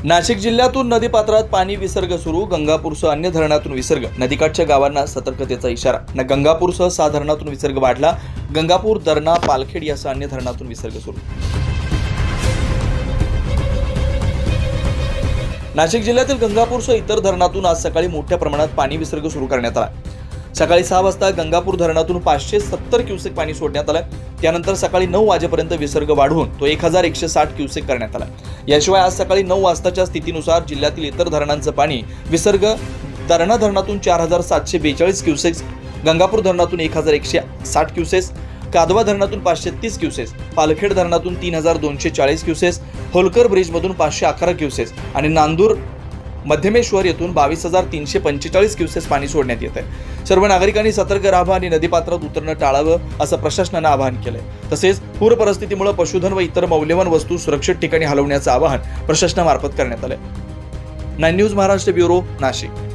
नाशिक जिल्ह्यातून नदीपात्रात पाणी विसर्ग सुरू। गंगापूरसह अन्य धरणातून विसर्ग। नदीकाठच्या गावांना सतर्कतेचा इशारा। गंगापूरसह 6 धरणातून विसर्ग वाढला। गंगापूर, दरणा, पालखेड यासह अन्य धरणातून विसर्ग सुरू। नाशिक जिल्ह्यातील गंगापूरसह इतर धरणातून आज सकाळी मोठ्या प्रमाणात पाणी विसर्ग सुरू करण्यात आला। सकाळी 6 वाजता गंगापूर धरणातून 570 क्युसेक पाणी सोडण्यात आलं। त्यानंतर सकाळी 9 वाजेपर्यंत विसर्ग वाढवून तो 1160 क्युसेक करण्यात आला। याशिवाय आज सकाळी 9 वाजताच्या स्थितीनुसार जिल्ह्यातील इतर धरणांचं पाणी विसर्ग दरणा धरणातून 4742 क्युसेक्स, गंगापूर धरणातून 1160 क्युसेस, कादवा धरणातून 530 क्युसेस, पालखेड धरणातून 3240 क्युसेस, होलकर ब्रिजमधून 511 क्युसेस आणि नांदूर मध्यमेश्वर येथून 22,345 क्युसेस पाणी सोडण्यात येत आहे। सर्व नागरिकांनी सतर्क राहावं आणि नदीपात्रात उतरणं टाळावं असं प्रशासनानं आवाहन केलंय। तसेच पूर परिस्थितीमुळे पशुधन व इतर मौल्यवान वस्तू सुरक्षित ठिकाणी हलवण्याचं आवाहन प्रशासनामार्फत करण्यात आलंय। 9 न्यूज महाराष्ट्र ब्युरो, नाशिक।